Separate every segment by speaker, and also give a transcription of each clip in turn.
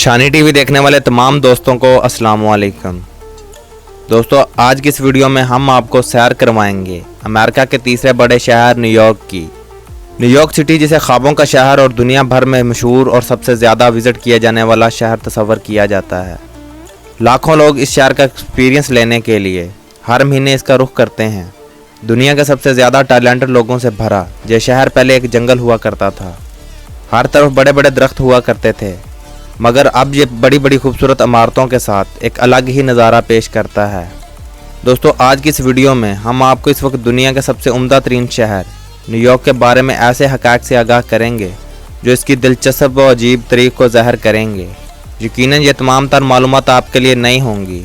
Speaker 1: शानी TV देखने वाले तमाम दोस्तों को अस्सलाम वालेकुम। दोस्तों, आज की इस वीडियो में हम आपको सैर करवाएंगे अमेरिका के तीसरे बड़े शहर न्यूयॉर्क की। न्यूयॉर्क सिटी जिसे ख्वाबों का शहर और दुनिया भर में मशहूर और सबसे ज़्यादा विज़िट किया जाने वाला शहर तस्वर किया जाता है। लाखों लोग इस शहर का एक्सपीरियंस लेने के लिए हर महीने इसका रुख करते हैं। दुनिया के सबसे ज़्यादा टैलेंटेड लोगों से भरा यह शहर पहले एक जंगल हुआ करता था। हर तरफ बड़े बड़े दरख्त हुआ करते थे, मगर अब ये बड़ी बड़ी खूबसूरत इमारतों के साथ एक अलग ही नज़ारा पेश करता है। दोस्तों, आज की इस वीडियो में हम आपको इस वक्त दुनिया के सबसे उम्दा तरीन शहर न्यूयॉर्क के बारे में ऐसे हक़ाइक़ से आगाह करेंगे जो इसकी दिलचस्प व अजीब तरीक़ को ज़ाहिर करेंगे। यकीनन ये तमाम तर मालूमात आपके लिए नई होंगी।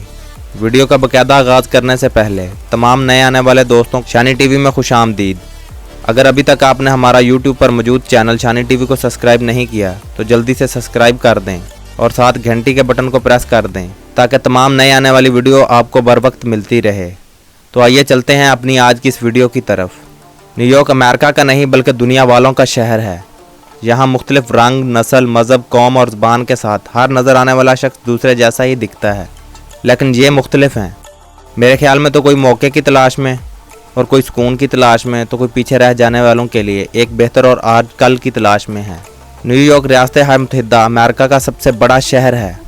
Speaker 1: वीडियो का बाकायदा आगाज़ करने से पहले तमाम नए आने वाले दोस्तों को शानी टीवी में खुश आमदीद। अगर अभी तक आपने हमारा यूट्यूब पर मौजूद चैनल शानी टीवी को सब्सक्राइब नहीं किया तो जल्दी से सब्सक्राइब कर दें और साथ घंटी के बटन को प्रेस कर दें ताकि तमाम नए आने वाली वीडियो आपको बर वक्त मिलती रहे। तो आइए चलते हैं अपनी आज की इस वीडियो की तरफ। न्यूयॉर्क अमेरिका का नहीं बल्कि दुनिया वालों का शहर है। यहाँ मुख्तलिफ रंग, नस्ल, मज़हब, कौम और ज़बान के साथ हर नज़र आने वाला शख्स दूसरे जैसा ही दिखता है, लेकिन ये मुख्तलिफ हैं। मेरे ख्याल में तो कोई मौके की तलाश में और कोई सुकून की तलाश में तो कोई पीछे रह जाने वालों के लिए एक बेहतर और आज कल की तलाश में है। न्यूयॉर्क रियासत मुत्तहिदा अमेरिका का सबसे बड़ा शहर है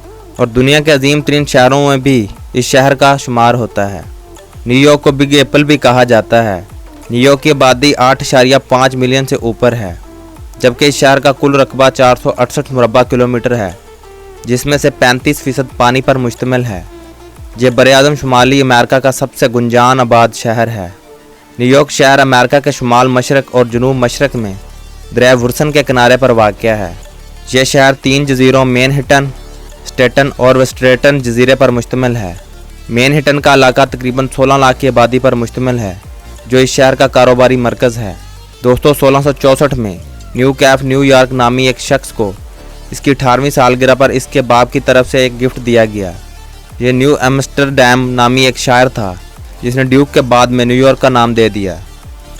Speaker 1: और दुनिया के अजीम तरीन शहरों में भी इस शहर का शुमार होता है। न्यूयॉर्क को बिग एप्पल भी कहा जाता है। न्यूयॉर्क की आबादी 8.5 मिलियन से ऊपर है, जबकि इस शहर का कुल रकबा 468 मुरबा किलोमीटर है, जिसमें से 35% पानी पर मुश्तमिल है। ये बरआज़म शुमाली अमेरिका का सबसे गुंजान आबाद शहर है। न्यूयॉर्क शहर अमेरिका के शुमाल मशरक़ और जनूब मशरक़ में दरिया वुरसन के किनारे पर वाक़या है। यह शहर 3 जज़ीरों मैनहट्टन, स्टेटन और वेस्टरेटन जज़ीरे पर मुश्तमिल है। मैनहट्टन का इलाका तकरीबन 16 लाख की आबादी पर मुश्तमिल है, जो इस शहर का कारोबारी मरकज़ है। दोस्तों, 1664 में न्यू कैफ न्यूयॉर्क नामी एक शख्स को इसकी 18वीं सालगिरह पर इसके बाप की तरफ से एक गिफ्ट दिया गया। यह न्यू एम्स्टरडैम नामी एक शायर था जिसने ड्यूक के बाद में न्यूयॉर्क का नाम दे दिया,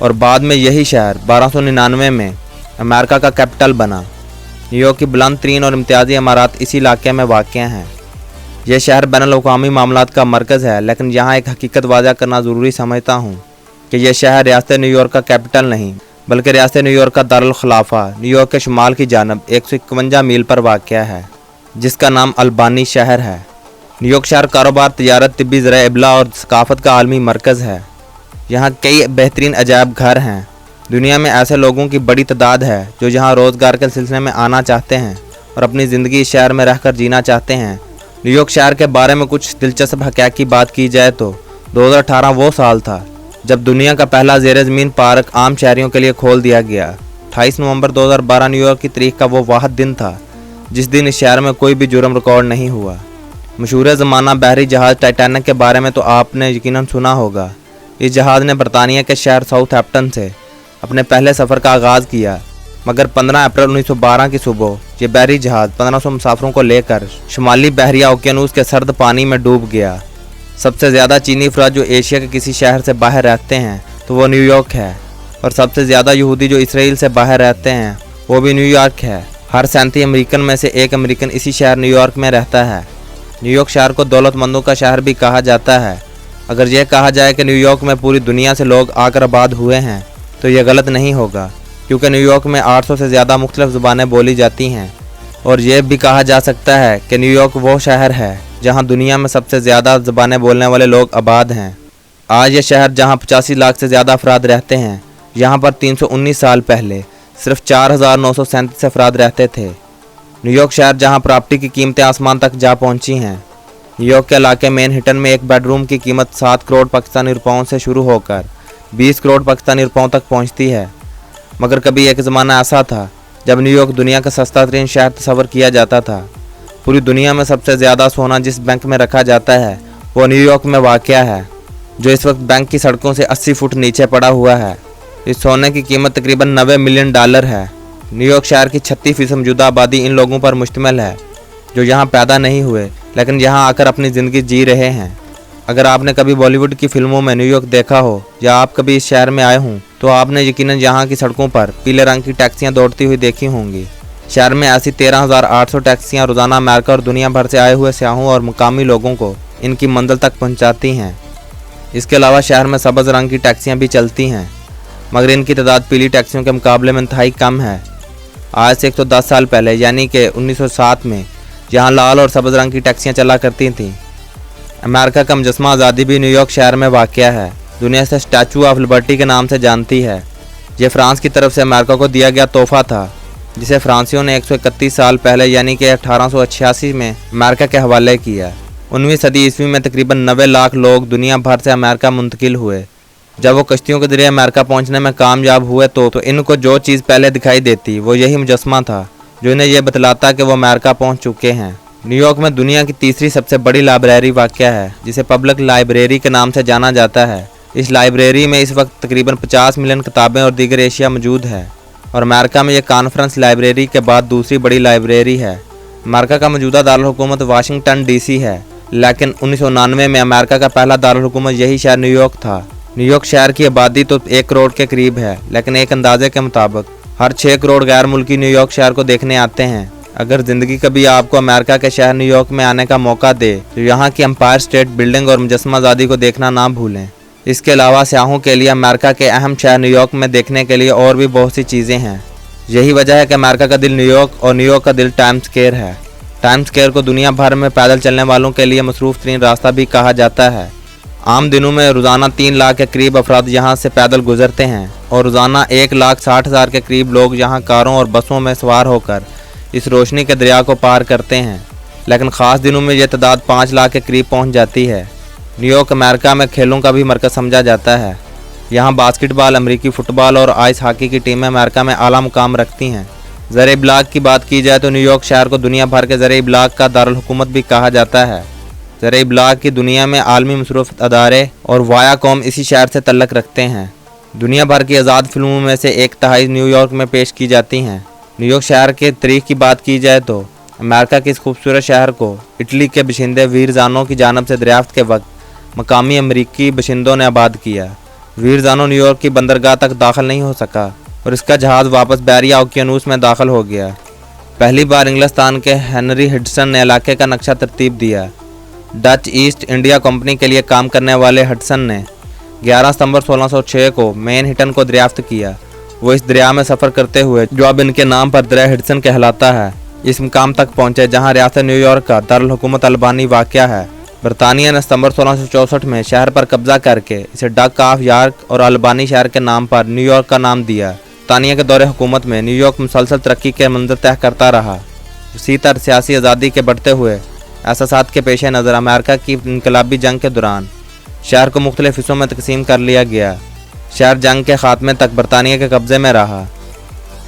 Speaker 1: और बाद में यही शहर 1299 में अमेरिका का कैपिटल बना। न्यूयॉर्क की बुलंद तरीन और इम्तियाजी इमारत इसी इलाके में वाक़या हैं। यह शहर बैनुल-अक़वामी मामलात का मरकज़ है, लेकिन यहाँ एक हकीकत वाज़ा करना ज़रूरी समझता हूँ कि यह शहर रियासत न्यूयॉर्क का कैपिटल नहीं बल्कि रियासत न्यूयॉर्क का दारुल खिलाफा न्यूयॉर्क के शुमाल की जानब 151 मील पर वाक़या है, जिसका नाम अल्बानी शहर है। न्यूयॉर्क शहर कारोबार, तिजारत, तिब्बी, ज़राए इब्ला और सकाफ़त का आलमी मरकज़ है। यहाँ कई बेहतरीन अजायब घर हैं। दुनिया में ऐसे लोगों की बड़ी तादाद है जो यहाँ रोज़गार के सिलसिले में आना चाहते हैं और अपनी ज़िंदगी इस शहर में रहकर जीना चाहते हैं। न्यूयॉर्क शहर के बारे में कुछ दिलचस्प हक़ाइक़ की बात की जाए तो 2018 वो साल था जब दुनिया का पहला ज़ेर ज़मीन पार्क आम शहरियों के लिए खोल दिया गया। 28 नवंबर 2012 न्यूयॉर्क की तारीख का वो वाहिद दिन था जिस दिन इस शहर में कोई भी जुर्म रिकॉर्ड नहीं हुआ। मशहूर ज़माना बहरी जहाज़ टाइटैनिक के बारे में तो आपने यकीनन सुना होगा। इस जहाज़ ने बरतानिया के शहर साउथहैम्पटन से अपने पहले सफ़र का आगाज़ किया, मगर 15 अप्रैल 1912 की सुबह ये बहरी जहाज़ 1500 मुसाफिरों को लेकर शुमाली बहरिया ओकियानूस के सर्द पानी में डूब गया। सबसे ज़्यादा चीनी अफराद जो एशिया के किसी शहर से बाहर रहते हैं तो वो न्यूयॉर्क है, और सबसे ज़्यादा यहूदी जो इसराइल से बाहर रहते हैं वो भी न्यूयॉर्क है। हर 37 अमरीकन में से एक अमरीकन इसी शहर न्यूयॉर्क में रहता है। न्यूयॉर्क शहर को दौलतमंदों का शहर भी कहा जाता है। अगर यह कहा जाए कि न्यूयॉर्क में पूरी दुनिया से लोग आकर आबाद हुए हैं तो यह गलत नहीं होगा, क्योंकि न्यूयॉर्क में 800 से ज़्यादा मुख्तलिफ ज़ुबानें बोली जाती हैं। और यह भी कहा जा सकता है कि न्यूयॉर्क वो शहर है जहां दुनिया में सबसे ज़्यादा ज़ुबानें बोलने वाले लोग आबाद हैं। आज ये शहर जहां 85 लाख से ज़्यादा अफराद रहते हैं, यहाँ पर 319 साल पहले सिर्फ 4,937 अफराद रहते थे। न्यूयॉर्क शहर जहां प्रॉपर्टी की कीमतें आसमान तक जा पहुंची हैं। न्यूयॉर्क के इलाके मैनहट्टन में एक बेडरूम की कीमत 7 करोड़ पाकिस्तानी रुपयों से शुरू होकर 20 करोड़ पाकिस्तानी रुपयों तक पहुंचती है। मगर कभी एक ज़माना ऐसा था जब न्यूयॉर्क दुनिया का सस्ता तरीन शहर तस्वर किया जाता था। पूरी दुनिया में सबसे ज़्यादा सोना जिस बैंक में रखा जाता है वो न्यूयॉर्क में वाक़या है, जो इस वक्त बैंक की सड़कों से 80 फुट नीचे पड़ा हुआ है। इस सोने की कीमत तकरीबन $90 मिलियन है। न्यूयॉर्क शहर की 36% मौजूदा आबादी इन लोगों पर मुश्तमिल है जो यहाँ पैदा नहीं हुए लेकिन यहाँ आकर अपनी ज़िंदगी जी रहे हैं। अगर आपने कभी बॉलीवुड की फिल्मों में न्यूयॉर्क देखा हो या आप कभी इस शहर में आए हों तो आपने यकीनन यहाँ की सड़कों पर पीले रंग की टैक्सियाँ दौड़ती हुई देखी होंगी। शहर में ऐसी 13,800 टैक्सियाँ रोज़ाना अमेरिका और दुनिया भर से आए हुए सियाहों और मुकामी लोगों को इनकी मंजिल तक पहुँचाती हैं। इसके अलावा शहर में सब्ज़ रंग की टैक्सियाँ भी चलती हैं, मगर इनकी तादाद पीली टैक्सियों के मुकाबले में इंतहाई कम है। आज से 110 साल पहले यानी कि 1907 में यहाँ लाल और सब्ज़ रंग की टैक्सियाँ चला करती थीं। अमेरिका का मुजस्मा आज़ादी भी न्यूयॉर्क शहर में वाक़या है। दुनिया से स्टैचू ऑफ लिबर्टी के नाम से जानती है। ये फ्रांस की तरफ से अमेरिका को दिया गया तोहफ़ा था, जिसे फ्रांसीसियों ने 131 साल पहले यानी कि 1886 में अमेरिका के हवाले किया। 19वीं सदी ईस्वी में तकरीबन 90 लाख लोग दुनिया भर से अमेरिका मुंतकिल हुए। जब वो कश्तियों के जरिए अमेरिका पहुंचने में कामयाब हुए तो इनको जो चीज़ पहले दिखाई देती वो यही मुजस्मा था, जो इन्हें यह बतलाता कि वो अमेरिका पहुंच चुके हैं। न्यूयॉर्क में दुनिया की तीसरी सबसे बड़ी लाइब्रेरी वाक़या है, जिसे पब्लिक लाइब्रेरी के नाम से जाना जाता है। इस लाइब्रेरी में इस वक्त तकरीबन 50 मिलियन किताबें और दीगर एशिया मौजूद है और अमेरिका में यह कॉन्फ्रेंस लाइब्रेरी के बाद दूसरी बड़ी लाइब्रेरी है। अमेरिका का मौजूदा दारुल-हुकूमत वाशिंगटन DC है, लेकिन 1999 में अमेरिका का पहला दारुल-हुकूमत यही शहर न्यूयॉर्क था। न्यूयॉर्क शहर की आबादी तो 1 करोड़ के करीब है, लेकिन एक अंदाजे के मुताबिक हर 6 करोड़ गैर मुल्की न्यूयॉर्क शहर को देखने आते हैं। अगर ज़िंदगी कभी आपको अमेरिका के शहर न्यूयॉर्क में आने का मौका दे तो यहाँ की एम्पायर स्टेट बिल्डिंग और मुजस्मा आज़ादी को देखना ना भूलें। इसके अलावा सियाहों के लिए अमेरिका के अहम शहर न्यूयॉर्क में देखने के लिए और भी बहुत सी चीज़ें हैं। यही वजह है कि अमेरिका का दिल न्यूयॉर्क और न्यूयॉर्क का दिल टाइम्स स्क्वायर है। टाइम्स स्क्वायर को दुनिया भर में पैदल चलने वालों के लिए मसरूफ़ तरीन रास्ता भी कहा जाता है। आम दिनों में रोज़ाना 3 लाख के करीब अफराद यहाँ से पैदल गुजरते हैं और रोज़ाना 1,60,000 के करीब लोग यहाँ कारों और बसों में सवार होकर इस रोशनी के दरिया को पार करते हैं। लेकिन ख़ास दिनों में यह तादाद 5 लाख के करीब पहुँच जाती है। न्यूयॉर्क अमेरिका में खेलों का भी मरकज़ समझा जाता है। यहाँ बास्केटबॉल, अमेरिकी फ़ुटबॉल और आइस हॉकी की टीमें अमेरिका में आला मुकाम रखती हैं। ज़र इब्लाग की बात की जाए तो न्यूयॉर्क शहर को दुनिया भर के ज़र इब्लाग का दारुल हुकूमत भी कहा जाता है। ज़र इब्लाग की दुनिया में आलमी मसरूफ़ अदारे और वायाकॉम इसी शहर से तल्लक रखते हैं। दुनिया भर की आज़ाद फिल्मों में से 1/3 न्यूयॉर्क में पेश की जाती हैं। न्यूयॉर्क शहर के तारीख़ की बात की जाए तो अमेरिका के इस खूबसूरत शहर को इटली के बशिंदे वीरजानों की जानब से दरियाफ्त के वक्त मकामी अमरीकी बशिंदों ने आबाद किया। वीरजानो न्यूयॉर्क की बंदरगाह तक दाखिल नहीं हो सका और इसका जहाज़ वापस बैरिया ओकियानूस में दाखिल हो गया। पहली बार इंग्लिस्तान के हेनरी हडसन ने इलाके का नक्शा तरतीब दिया। डच ईस्ट इंडिया कंपनी के लिए काम करने वाले हडसन ने 11 सितंबर 1606 को मैनहट्टन को दरियाफ्त किया। वो इस दरिया में सफ़र करते हुए, जो अब इनके नाम पर दरिया हडसन कहलाता है, इस मुकाम तक पहुँचे जहाँ रियासत न्यूयॉर्क का दारुल हुकूमत अल्बानी वाक़या है। बरतानिया ने सितंबर 1664 में शहर पर कब्जा करके इसे डक ऑफ यॉर्क और अल्बानी शहर के नाम पर न्यूयॉर्क का नाम दिया। बरतानिया के दौरे हुकूमत में न्यूयॉर्क मुसलसल तरक्की के मंजर तय करता रहा। इसी तरह सियासी आज़ादी के बढ़ते हुए एहसासात के पेश नज़र अमेरिका की इनकलाबी जंग के दौरान शहर को मुख्तलिफ हिस्सों में तकसीम कर लिया गया। शहर जंग के ख़ात्मे तक बरतानिया के कब्ज़े में रहा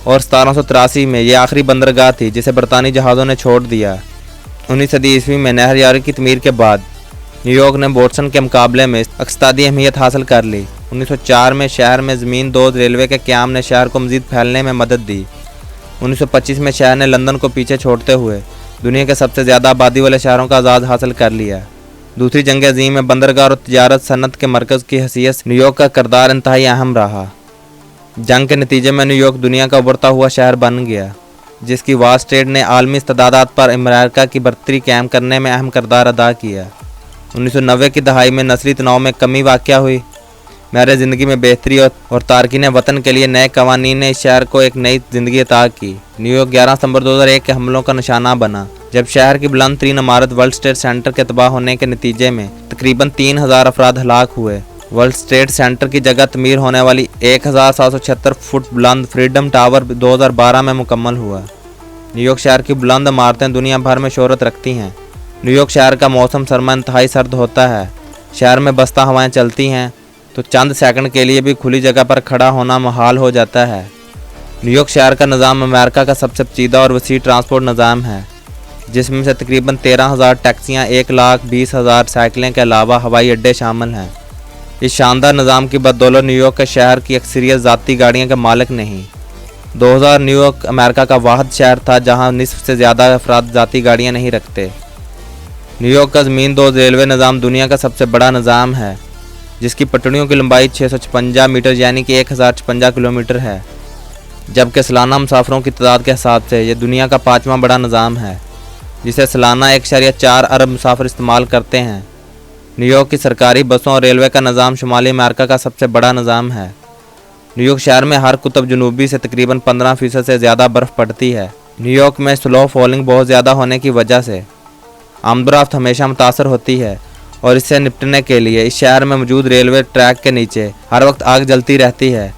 Speaker 1: और 1783 में यह आखिरी बंदरगाह थी जिसे बरतानी जहाज़ों ने छोड़ दिया। 19वीं सदी ईस्वी में नहर यारी की तमीर के बाद न्यूयॉर्क ने बोस्टन के मुकाबले में इक़्तिसादी अहमियत हासिल कर ली। 1904 में शहर में ज़मीन दोज़ रेलवे के क़याम ने शहर को मज़ीद फैलने में मदद दी। 1925 में शहर ने लंदन को पीछे छोड़ते हुए दुनिया के सबसे ज़्यादा आबादी वाले शहरों का आज़ाद हासिल कर लिया। दूसरी जंग अज़ीम में बंदरगाह और तजारत सनत के मरकज़ की हैसियत से न्यूयॉर्क का किरदार इंतहाई अहम रहा। जंग के नतीजे में न्यूयॉर्क दुनिया का उभरता हुआ शहर बन गया, जिसकी वॉल स्ट्रीट ने आलमी इस्तेदादात पर अमेरिका की बरतरी कायम करने में अहम किरदार अदा किया। 1990 की दहाई में नस्ली तनाव में कमी वाक़या हुई। मेरे ज़िंदगी में बेहतरी और तारकीन वतन के लिए नए कवानीन ने इस शहर को एक नई ज़िंदगी अता की। न्यूयॉर्क 11 सितंबर 2001 के हमलों का निशाना बना, जब शहर की बुलंद तरीन इमारत वर्ल्ड ट्रेड सेंटर के तबाह होने के नतीजे में तकरीबन 3000 अफराद हलाक हुए। वर्ल्ड ट्रेड सेंटर की जगह तमीर होने वाली 1776 फुट बुलंद फ्रीडम टावर 2012 में मुकम्मल हुआ। न्यूयॉर्क शहर की बुलंद इमारतें दुनिया भर में शोहरत रखती हैं। न्यूयॉर्क शहर का मौसम सरमा इंतहाई सर्द होता है। शहर में बस्ता हवाएं चलती हैं तो चंद सेकंड के लिए भी खुली जगह पर खड़ा होना मुहाल हो जाता है। न्यूयॉर्क शहर का निज़ाम अमेरिका का सबसे पेचीदा और वसी ट्रांसपोर्ट निज़ाम है, जिसमें से तकरीबन 13,000 टैक्सियाँ, 1,20,000 साइकिलें के अलावा हवाई अड्डे शामिल हैं। इस शानदार निज़ाम की बदौलत न्यूयॉर्क के शहर की अक्सरियत ज़ाती गाड़ियों के मालिक नहीं। 2000 न्यूयॉर्क अमेरिका का वाहिद शहर था जहाँ निस्फ से ज़्यादा अफराद ज़ाती गाड़ियाँ नहीं रखते। न्यूयॉर्क का ज़मीन दोज़ रेलवे निज़ाम दुनिया का सबसे बड़ा निज़ाम है, जिसकी पटड़ियों की लंबाई 656 मीटर यानी कि 1056 किलोमीटर है। जबकि सालाना मुसाफिरों की तादाद के हिसाब से ये दुनिया का 5वां बड़ा निज़ाम है, जिसे सालाना 1.4 अरब मुसाफिर इस्तेमाल करते हैं। न्यूयॉर्क की सरकारी बसों और रेलवे का निज़ाम शुमाली अमेरिका का सबसे बड़ा निज़ाम है। न्यूयॉर्क शहर में हर कुतुब जनूबी से तकरीबन 15% से ज़्यादा बर्फ़ पड़ती है। न्यूयॉर्क में स्लो फॉलिंग बहुत ज़्यादा होने की वजह से आमदोरफ्त हमेशा मुतासर होती है और इससे निपटने के लिए इस शहर में मौजूद रेलवे ट्रैक के नीचे हर वक्त आग जलती रहती है,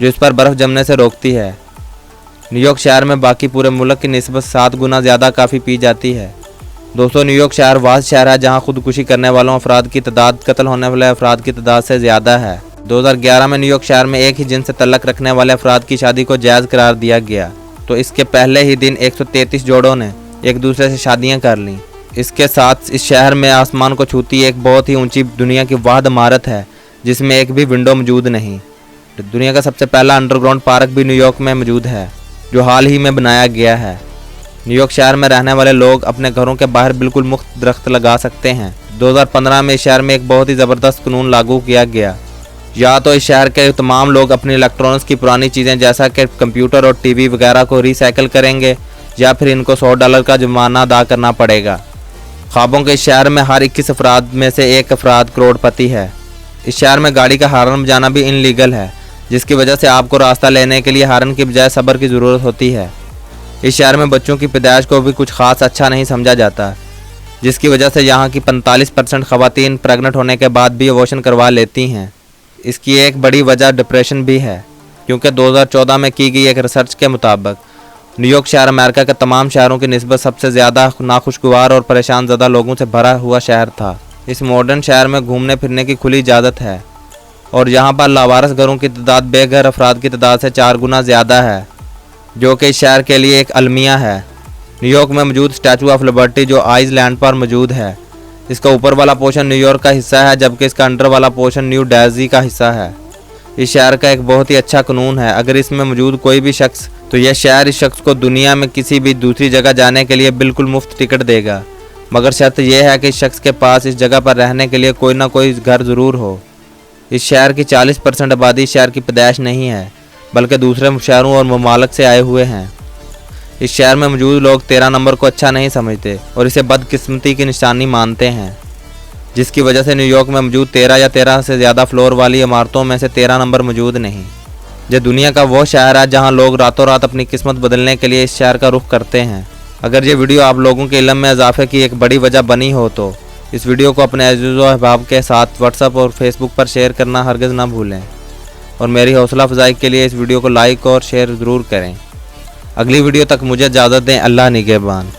Speaker 1: जो इस पर बर्फ़ जमने से रोकती है। न्यूयॉर्क शहर में बाकी पूरे मुल्क की निस्बत 7 गुना ज़्यादा काफ़ी पी जाती है। दोस्तों, न्यूयॉर्क शहर वास्ट शहर है जहां खुदकुशी करने वालों अफराद की तादाद कत्ल होने वाले अफराद की तादाद से ज़्यादा है। 2011 में न्यूयॉर्क शहर में एक ही जिन्स से तल्लक रखने वाले अफराद की शादी को जायज़ करार दिया गया, तो इसके पहले ही दिन 133 जोड़ों ने एक दूसरे से शादियाँ कर लीं। इसके साथ इस शहर में आसमान को छूती एक बहुत ही ऊंची दुनिया की वाहिद इमारत है जिसमें एक भी विंडो मौजूद नहीं। दुनिया का सबसे पहला अंडरग्राउंड पार्क भी न्यूयॉर्क में मौजूद है, जो हाल ही में बनाया गया है। न्यूयॉर्क शहर में रहने वाले लोग अपने घरों के बाहर बिल्कुल मुफ्त दरख्त लगा सकते हैं। 2015 में इस शहर में एक बहुत ही ज़बरदस्त कानून लागू किया गया। या तो इस शहर के तमाम लोग अपनी इलेक्ट्रॉनिक्स की पुरानी चीज़ें जैसा कि कंप्यूटर और टीवी वगैरह को रिसाइकिल करेंगे, या फिर इनको $100 का जुर्माना अदा करना पड़ेगा। ख्वाबों के इस शहर में हर 21 अफराद में से एक अफराद करोड़पति है। इस शहर में गाड़ी का हार्न बजाना भी इनलीगल है, जिसकी वजह से आपको रास्ता लेने के लिए हार्न की बजाय सब्र की ज़रूरत होती है। इस शहर में बच्चों की पैदाइश को भी कुछ खास अच्छा नहीं समझा जाता, जिसकी वजह से यहाँ की 45% ख़वातीन प्रेग्नेंट होने के बाद भी अबॉर्शन करवा लेती हैं। इसकी एक बड़ी वजह डिप्रेशन भी है, क्योंकि 2014 में की गई एक रिसर्च के मुताबिक न्यूयॉर्क शहर अमेरिका के तमाम शहरों की निस्बत सबसे ज़्यादा नाखुशगवार और परेशान ज़दा लोगों से भरा हुआ शहर था। इस मॉडर्न शहर में घूमने फिरने की खुली इजाज़त है और यहाँ पर लावारिस घरों की तादाद बेघर अफराद की तादाद से 4 गुना ज़्यादा है, जो कि इस शहर के लिए एक अलमिया है। न्यूयॉर्क में मौजूद स्टैचू ऑफ लिबर्टी जो आइसलैंड पर मौजूद है, इसका ऊपर वाला पोर्शन न्यूयॉर्क का हिस्सा है, जबकि इसका अंडर वाला पोर्शन न्यू जर्सी का हिस्सा है। इस शहर का एक बहुत ही अच्छा कानून है, अगर इसमें मौजूद कोई भी शख्स, तो यह शहर इस शख्स को दुनिया में किसी भी दूसरी जगह जाने के लिए बिल्कुल मुफ्त टिकट देगा, मगर शर्त यह है कि इस शख्स के पास इस जगह पर रहने के लिए कोई ना कोई घर ज़रूर हो। इस शहर की 40% आबादी इस शहर की पैदाइश नहीं है, बल्कि दूसरे शहरों और ममालिक से आए हुए हैं। इस शहर में मौजूद लोग 13 नंबर को अच्छा नहीं समझते और इसे बदकिस्मती की निशानी मानते हैं, जिसकी वजह से न्यूयॉर्क में मौजूद 13 या 13 से ज़्यादा फ्लोर वाली इमारतों में से 13 नंबर मौजूद नहीं। यह दुनिया का वो शहर है जहां लोग रातों रात अपनी किस्मत बदलने के लिए इस शहर का रुख करते हैं। अगर ये वीडियो आप लोगों के इल्म में इजाफे की एक बड़ी वजह बनी हो तो इस वीडियो को अपने अज़ीज़ व अहबाब के साथ व्हाट्सएप और फेसबुक पर शेयर करना हरगिज़ ना भूलें, और मेरी हौसला अफजाई के लिए इस वीडियो को लाइक और शेयर ज़रूर करें। अगली वीडियो तक मुझे इजाज़त दें। अल्लाह निगहबान।